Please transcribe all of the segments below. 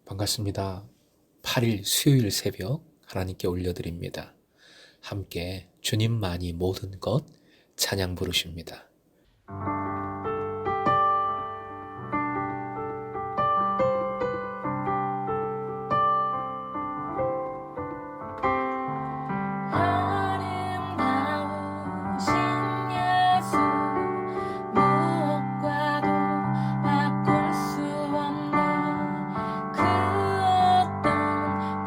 반갑습니다. 8일 수요일 새벽 하나님께 올려드립니다. 함께 주님만이 모든 것 찬양 부르십니다. 아름다우신 예수 무엇과도 바꿀 수 없는 그 어떤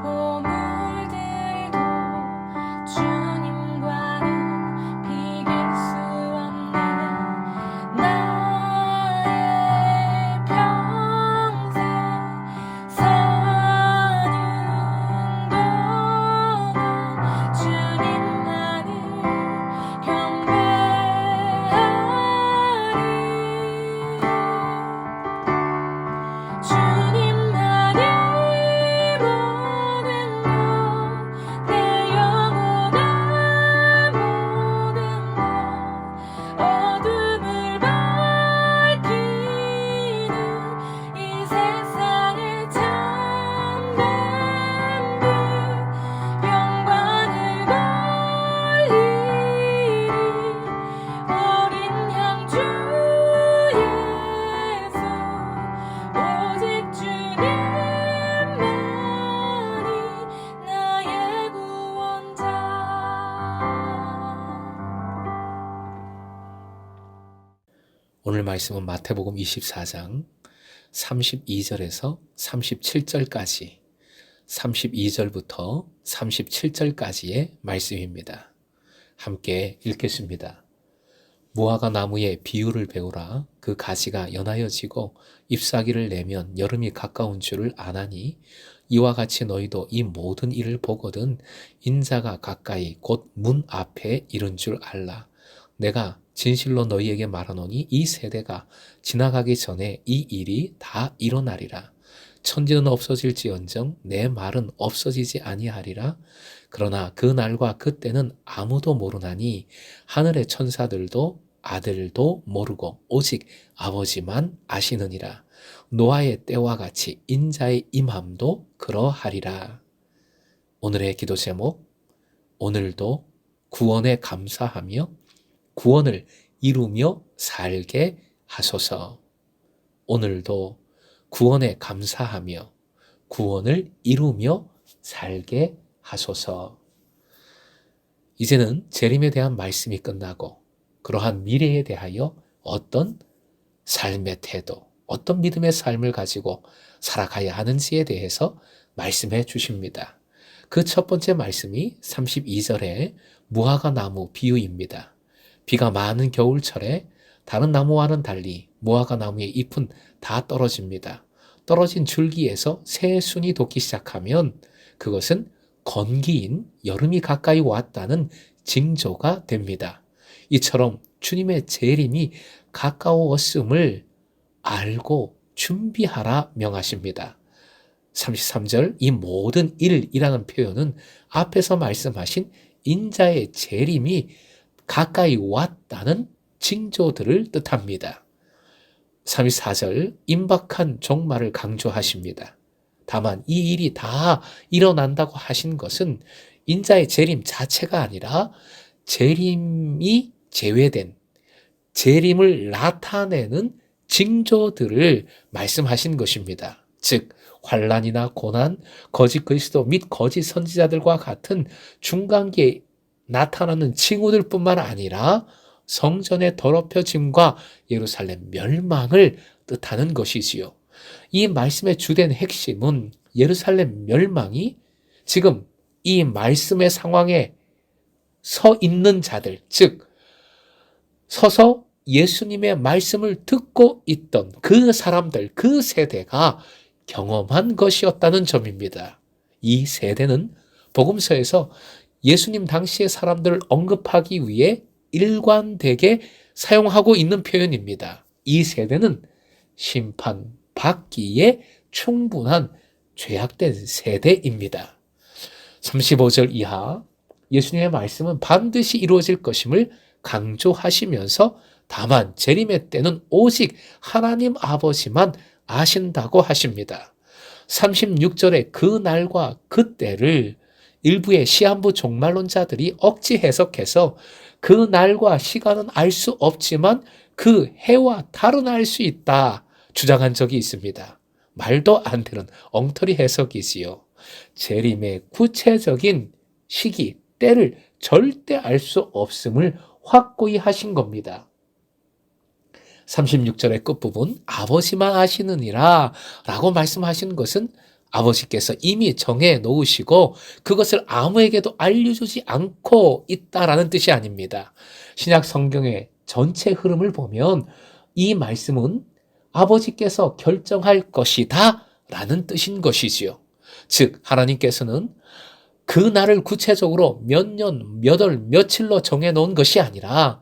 보물들도 주님과는 비길 수 없는 나의 평생 사는 동안 주님만을 경배하리. 주님만이 모든 것, 내 영혼의 모든 것, 어둠을 밝히는 이 세상의 참된 빛, 영광을 돌리리. 어린 양 주 예수, 오직 주님만이 나의 구원자. 오늘 말씀은 마태복음 24장 32절에서 37절까지 32절부터 37절까지의 말씀입니다. 함께 읽겠습니다. 무화과 나무의 비유를 배우라. 그 가지가 연하여지고 잎사귀를 내면 여름이 가까운 줄을 아나니 이와 같이 너희도 이 모든 일을 보거든 인자가 가까이 곧 문 앞에 이른 줄 알라. 내가 진실로 너희에게 말하노니 이 세대가 지나가기 전에 이 일이 다 일어나리라. 천지는 없어질지언정 내 말은 없어지지 아니하리라. 그러나 그 날과 그 때는 아무도 모르나니 하늘의 천사들도 아들도 모르고 오직 아버지만 아시느니라. 노아의 때와 같이 인자의 임함도 그러하리라. 오늘의 기도 제목, 오늘도 구원에 감사하며 구원을 이루며 살게 하소서. 오늘도 구원에 감사하며 구원을 이루며 살게 하소서. 이제는 재림에 대한 말씀이 끝나고 그러한 미래에 대하여 어떤 삶의 태도, 어떤 믿음의 삶을 가지고 살아가야 하는지에 대해서 말씀해 주십니다. 그 첫 번째 말씀이 32절의 무화과 나무 비유입니다. 비가 많은 겨울철에 다른 나무와는 달리 무화과 나무의 잎은 다 떨어집니다. 떨어진 줄기에서 새순이 돋기 시작하면 그것은 건기인 여름이 가까이 왔다는 징조가 됩니다. 이처럼 주님의 재림이 가까웠음을 알고 준비하라 명하십니다. 33절 이 모든 일이라는 표현은 앞에서 말씀하신 인자의 재림이 가까이 왔다는 징조들을 뜻합니다. 34절 임박한 종말을 강조하십니다. 다만 이 일이 다 일어난다고 하신 것은 인자의 재림 자체가 아니라 재림이 제외된 재림을 나타내는 징조들을 말씀하신 것입니다. 즉 환난이나 고난, 거짓 그리스도 및 거짓 선지자들과 같은 중간기에 나타나는 징후들 뿐만 아니라 성전의 더럽혀짐과 예루살렘 멸망을 뜻하는 것이지요. 이 말씀의 주된 핵심은 예루살렘 멸망이 지금 이 말씀의 상황에 서 있는 자들, 즉 서서 예수님의 말씀을 듣고 있던 그 사람들, 그 세대가 경험한 것이었다는 점입니다. 이 세대는 복음서에서 예수님 당시의 사람들을 언급하기 위해 일관되게 사용하고 있는 표현입니다. 이 세대는 심판받기에 충분한 죄악된 세대입니다. 35절 이하 예수님의 말씀은 반드시 이루어질 것임을 강조하시면서 다만 재림의 때는 오직 하나님 아버지만 아신다고 하십니다. 36절의 그 날과 그 때를 일부의 시한부 종말론자들이 억지 해석해서 그 날과 시간은 알 수 없지만 그 해와 달은 알 수 있다 주장한 적이 있습니다. 말도 안 되는 엉터리 해석이지요. 재림의 구체적인 시기, 때를 절대 알 수 없음을 확고히 하신 겁니다. 36절의 끝부분 아버지만 아시느니라 라고 말씀하신 것은 아버지께서 이미 정해 놓으시고 그것을 아무에게도 알려주지 않고 있다라는 뜻이 아닙니다. 신약 성경의 전체 흐름을 보면 이 말씀은 아버지께서 결정할 것이다 라는 뜻인 것이지요. 즉 하나님께서는 그 날을 구체적으로 몇 년, 몇 월, 며칠로 정해놓은 것이 아니라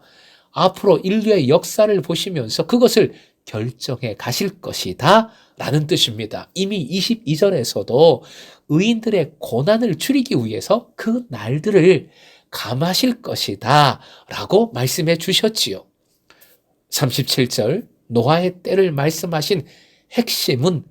앞으로 인류의 역사를 보시면서 그것을 결정해 가실 것이다 라는 뜻입니다. 이미 22절에서도 의인들의 고난을 줄이기 위해서 그 날들을 감하실 것이다 라고 말씀해 주셨지요. 37절 노아의 때를 말씀하신 핵심은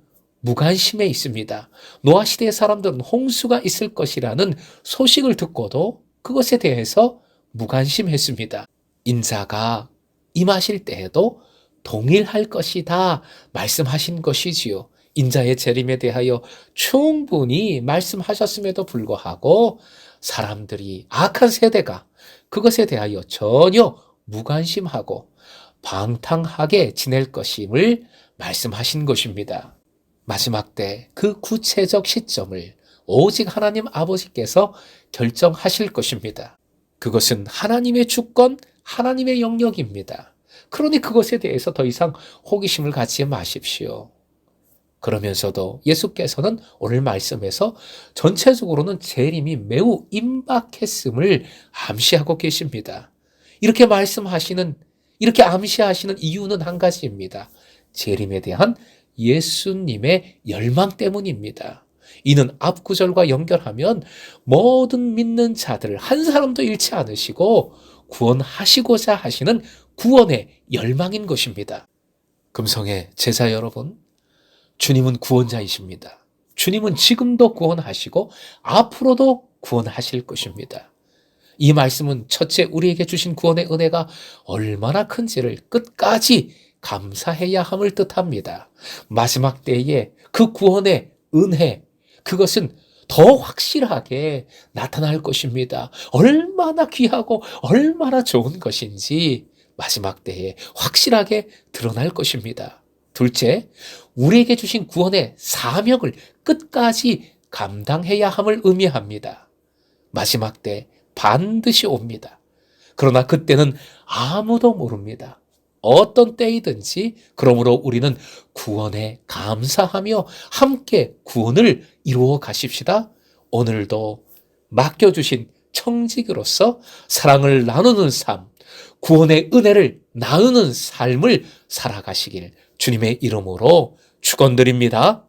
무관심에 있습니다. 노아 시대의 사람들은 홍수가 있을 것이라는 소식을 듣고도 그것에 대해서 무관심했습니다. 인자가 임하실 때에도 동일할 것이다 말씀하신 것이지요. 인자의 재림에 대하여 충분히 말씀하셨음에도 불구하고 사람들이 악한 세대가 그것에 대하여 전혀 무관심하고 방탕하게 지낼 것임을 말씀하신 것입니다. 마지막 때 그 구체적 시점을 오직 하나님 아버지께서 결정하실 것입니다. 그것은 하나님의 주권, 하나님의 영역입니다. 그러니 그것에 대해서 더 이상 호기심을 갖지 마십시오. 그러면서도 예수께서는 오늘 말씀에서 전체적으로는 재림이 매우 임박했음을 암시하고 계십니다. 이렇게 암시하시는 이유는 한 가지입니다. 재림에 대한 예수님의 열망 때문입니다. 이는 앞 구절과 연결하면 모든 믿는 자들을 한 사람도 잃지 않으시고 구원하시고자 하시는 구원의 열망인 것입니다. 금성의 제자 여러분, 주님은 구원자이십니다. 주님은 지금도 구원하시고 앞으로도 구원하실 것입니다. 이 말씀은 첫째 우리에게 주신 구원의 은혜가 얼마나 큰지를 끝까지 감사해야 함을 뜻합니다. 마지막 때에 그 구원의 은혜, 그것은 더 확실하게 나타날 것입니다. 얼마나 귀하고 얼마나 좋은 것인지 마지막 때에 확실하게 드러날 것입니다. 둘째, 우리에게 주신 구원의 사명을 끝까지 감당해야 함을 의미합니다. 마지막 때 반드시 옵니다. 그러나 그때는 아무도 모릅니다. 어떤 때이든지 그러므로 우리는 구원에 감사하며 함께 구원을 이루어 가십시다. 오늘도 맡겨주신 청지기로서 사랑을 나누는 삶, 구원의 은혜를 나누는 삶을 살아가시길 주님의 이름으로 축원드립니다.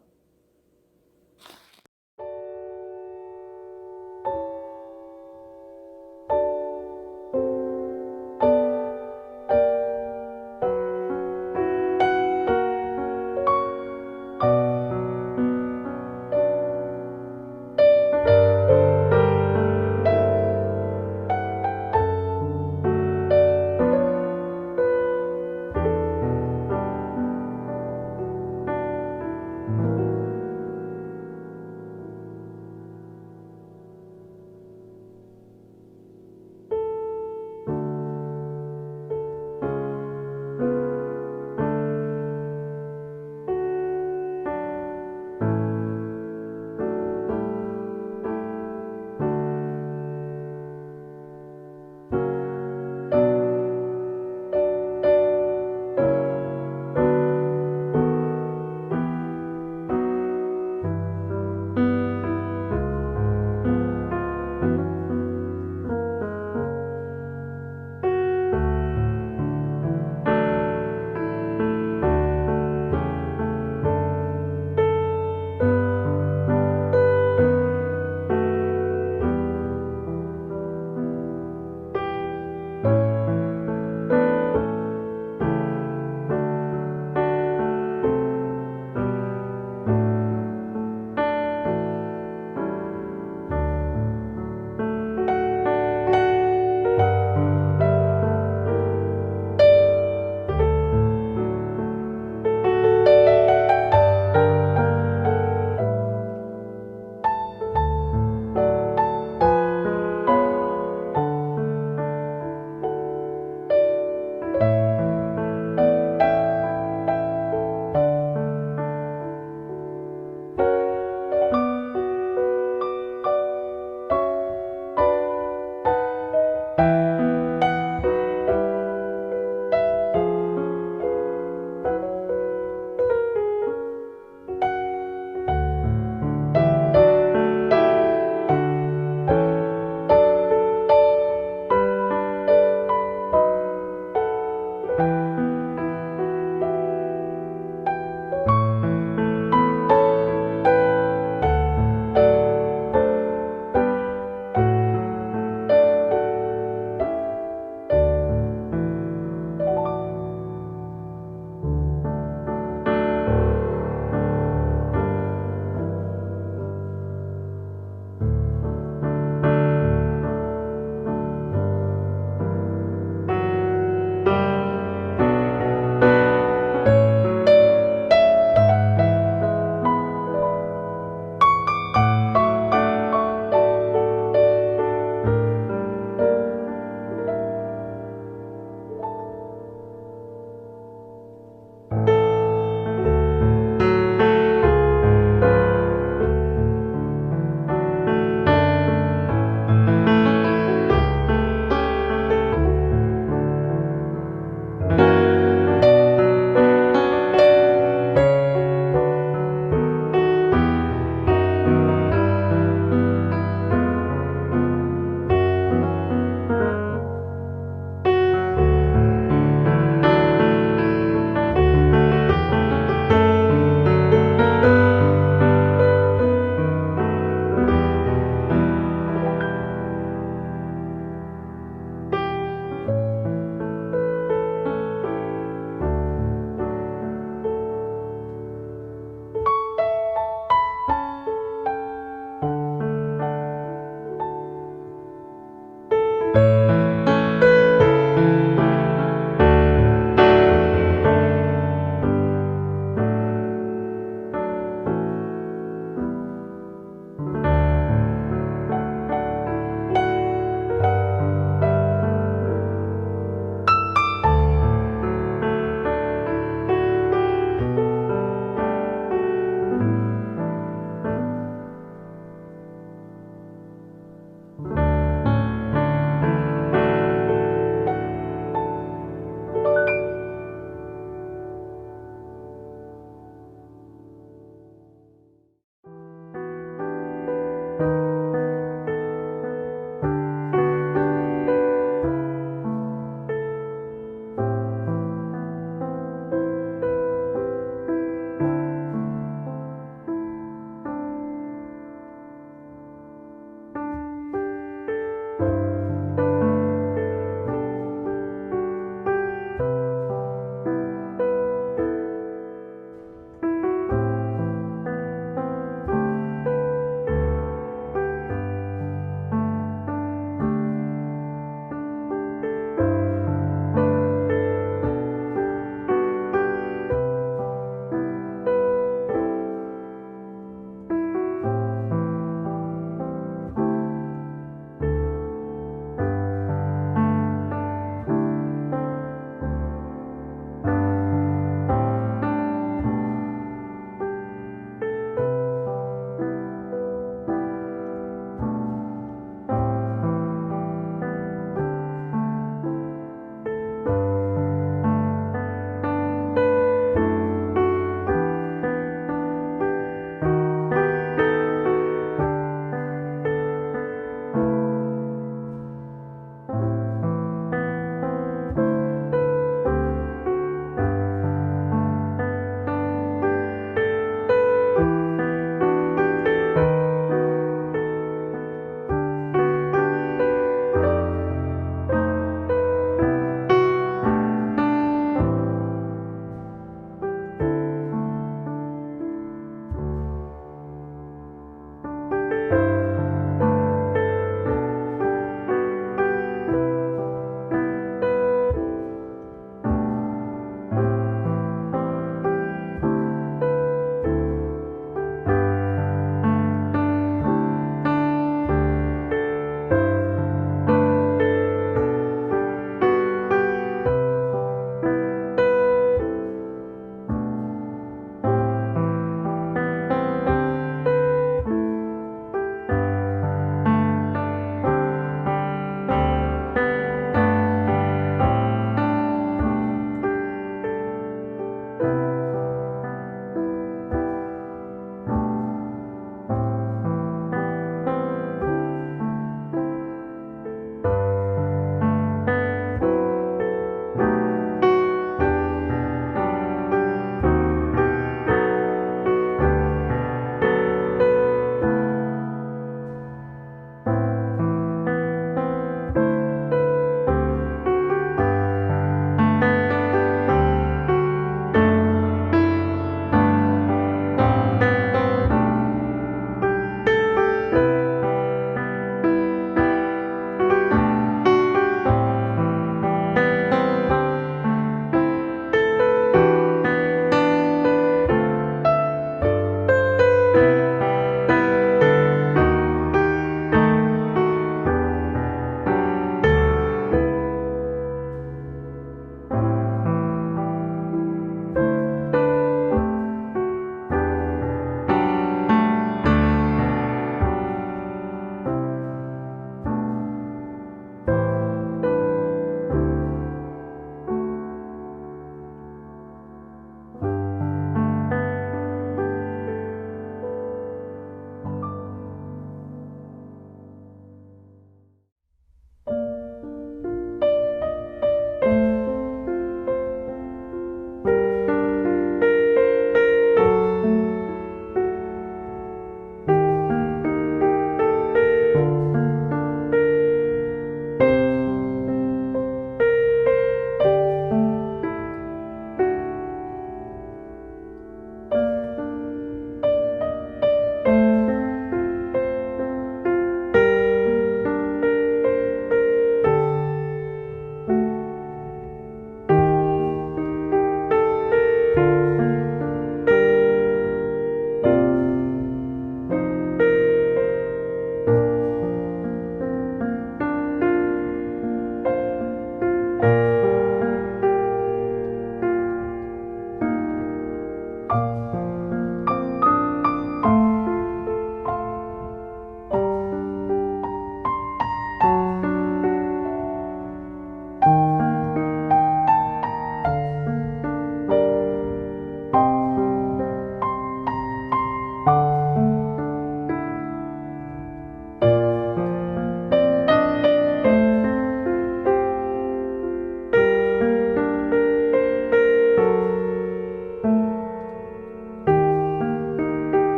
주